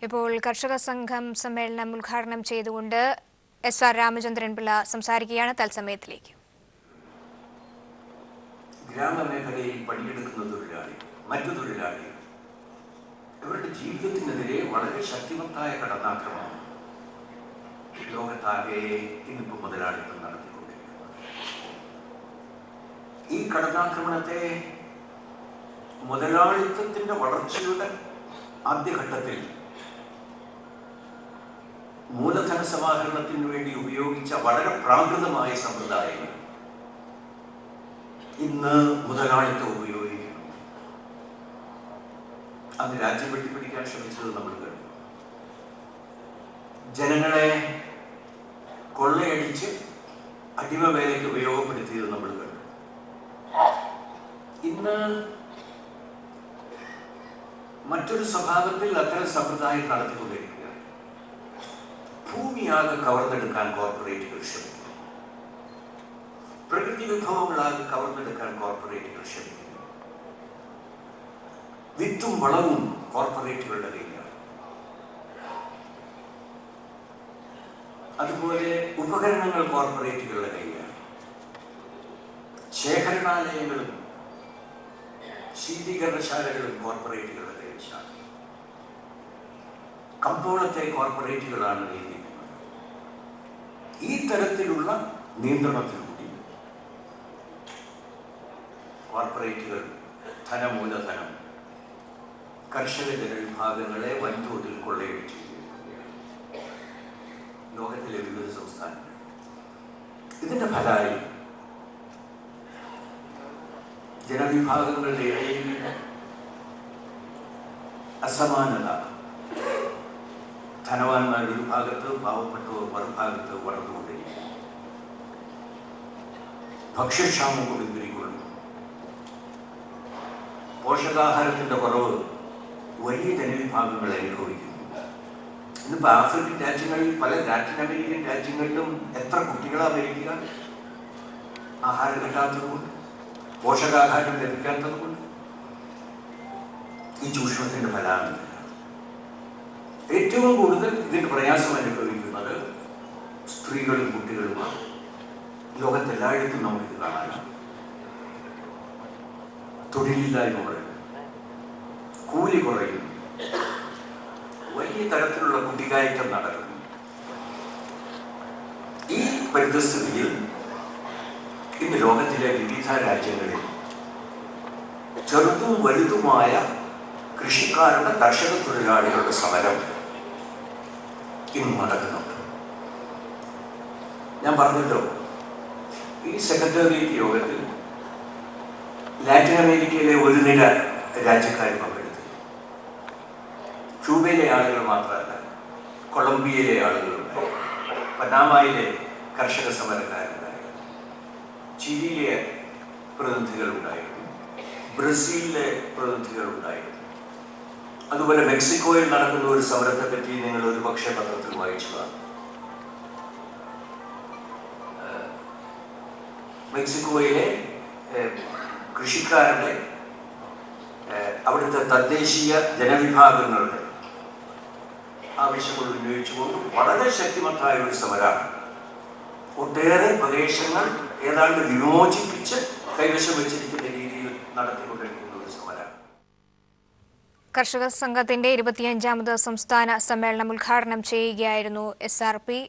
ഇപ്പോൾ കർഷക സംഘം സമ്മേളനം ഉദ്ഘാടനം ചെയ്തുകൊണ്ട് എസ്.ആർ. രാമചന്ദ്രൻ പിള്ള സംസാരിക്കുകയാണ്. തത്സമയത്തിലേക്ക്. ഗ്രാമമേഖലയിൽ പണിയെടുക്കുന്ന തൊഴിലാളി, മറ്റു തൊഴിലാളികൾ ഇവരുടെ ജീവിതത്തിനെതിരെ വളരെ ശക്തിമത്തായ കടന്നാക്രമണം ലോകത്താകെ ഇന്നിപ്പോൾ മുതലാളിത്തം നടത്തിക്കൊണ്ടിരിക്കുന്നത്. ഈ കടന്നാക്രമണത്തെ മുതലാളിത്തത്തിന്റെ വളർച്ചയുടെ ആദ്യഘട്ടത്തിൽ മൂലധന സമാഹരണത്തിന് വേണ്ടി ഉപയോഗിച്ച വളരെ പ്രാകൃതമായ സമ്പ്രദായങ്ങൾ ഇന്ന് മുതലാളിത്തം ഉപയോഗിക്കുന്നു. അന്ന് രാജ്യം വെട്ടിപ്പിടിക്കാൻ ശ്രമിച്ചത് നമ്മൾ കണ്ടു. ജനങ്ങളെ കൊള്ളയടിച്ച് അടിമവേലയ്ക്ക് ഉപയോഗപ്പെടുത്തിയത് നമ്മൾ കണ്ടു. ഇന്ന് മറ്റൊരു സ്വഭാവത്തിൽ അത്തരം സമ്പ്രദായം നടത്തിക്കൊണ്ടിരിക്കുകയാണ്. ഭൂമിയാകെ കവർന്നെടുക്കാൻ കോർപ്പറേറ്റുകൾ ശ്രമിക്കുന്നു. പ്രകൃതി വിഭവങ്ങളാകെ കവർന്നെടുക്കാൻ കോർപ്പറേറ്റുകൾ ശ്രമിക്കുന്നു. വിത്തും വളവും കോർപ്പറേറ്റുകളുടെ കയ്യിലാണ്. അതുപോലെ ഉപകരണങ്ങൾ കോർപ്പറേറ്റുകളുടെ കയ്യിലാണ്. ശേഖരണാലയങ്ങളും ശീതീകരണശാലകളും കോർപ്പറേറ്റുകളുടെ കയ്യിലാണ്. കമ്പോളത്തെ കോർപ്പറേറ്റുകളാണ് നിയന്ത്രിക്കുന്നത്. ഈ തരത്തിലുള്ള നിയന്ത്രണത്തിലൂടെ കോർപ്പറേറ്റുകൾ ധനമൂലധനം കർഷക ജനവിഭാഗങ്ങളെ വൻതോതിൽ കൊള്ളയടിച്ചു ലോകത്തിലെ വിവിധ സംസ്ഥാനങ്ങൾ. ഇതിന്റെ ഫലമായി ജനവിഭാഗങ്ങളുടെ ഇടയിൽ അസമാനത, ധനവാന്മാർ ഒരു ഭാഗത്ത്, പാവപ്പെട്ടവർ മറുഭാഗത്ത് വളർന്നുകൊണ്ടിരിക്കുന്നു. ഭക്ഷ്യക്ഷാമം കൊടുത്തിരിക്കുന്നു. പോഷകാഹാരത്തിന്റെ കുറവ് വലിയ ജനവിഭാഗങ്ങൾ അനുഭവിക്കുന്നു. ഇന്നിപ്പോൾ ആഫ്രിക്കൻ രാജ്യങ്ങളിൽ, പല ലാറ്റിൻ അമേരിക്കൻ രാജ്യങ്ങളിലും എത്ര കുട്ടികളാണ് മരിക്കുക? ആഹാരം കിട്ടാത്തത് കൊണ്ട്, പോഷകാഹാരം ലഭിക്കാത്തത് കൊണ്ട്. ഈ ചൂഷണത്തിന്റെ ഫലമാണ്. ഏറ്റവും കൂടുതൽ ഇതിന്റെ പ്രയാസം അനുഭവിക്കുന്നത് സ്ത്രീകളും കുട്ടികളുമാണ്. ലോകത്തെല്ലായിടത്തും നമുക്കിത് കാണാനാണ്. തൊഴിലില്ലായ്മ കുറയും, കൂലി കുറയും, വലിയ തരത്തിലുള്ള കുട്ടികയറ്റം നടക്കുന്നു. ഈ പരിതസ്ഥിതിയിൽ ഇന്ന് ലോകത്തിലെ വിവിധ രാജ്യങ്ങളിൽ ചെറുതും വലുതുമായ കൃഷിക്കാരുടെ, കർഷക തൊഴിലാളികളുടെ സമരം ഇന്ന് നടക്കുന്നുണ്ട്. ഞാൻ പറഞ്ഞല്ലോ, ഈ സെക്രട്ടേറിയറ്റ് യോഗത്തിൽ ലാറ്റിൻ അമേരിക്കയിലെ ഒരു നിര രാജ്യക്കാർ പങ്കെടുത്തു. ക്യൂബയിലെ ആളുകൾ മാത്രമല്ല, കൊളംബിയയിലെ ആളുകളുണ്ടായി, പനാമയിലെ കർഷക സമരക്കാരുണ്ടായിരുന്നു, ചിലിയിലെ പ്രതിനിധികളുണ്ടായിരുന്നു, ബ്രസീലിലെ പ്രതിനിധികളുണ്ടായിരുന്നു. അതുപോലെ മെക്സിക്കോയിൽ നടക്കുന്ന ഒരു സമരത്തെ പറ്റി നിങ്ങൾ ഒരു പക്ഷേ പത്രത്തിൽ വായിച്ചതാണ്. മെക്സിക്കോയിലെ കൃഷിക്കാരുടെ, അവിടുത്തെ തദ്ദേശീയ ജനവിഭാഗങ്ങളുടെ ആവശ്യങ്ങൾ ഉന്നയിച്ചുകൊണ്ട് വളരെ ശക്തിമത്തായ ഒരു സമരമാണ്. ഒട്ടേറെ പ്രദേശങ്ങൾ ഏതാണ്ട് വിമോചിപ്പിച്ച് കൈവശം വെച്ചിരിക്കുന്ന രീതിയിൽ നടത്തിക്കൊണ്ടിരിക്കുന്ന ഒരു സമരമാണ്. കർഷക സംഘത്തിന്റെ 25ാമത് സംസ്ഥാന സമ്മേളനം ഉദ്ഘാടനം ചെയ്യുകയായിരുന്നു എസ്.ആർ.പി.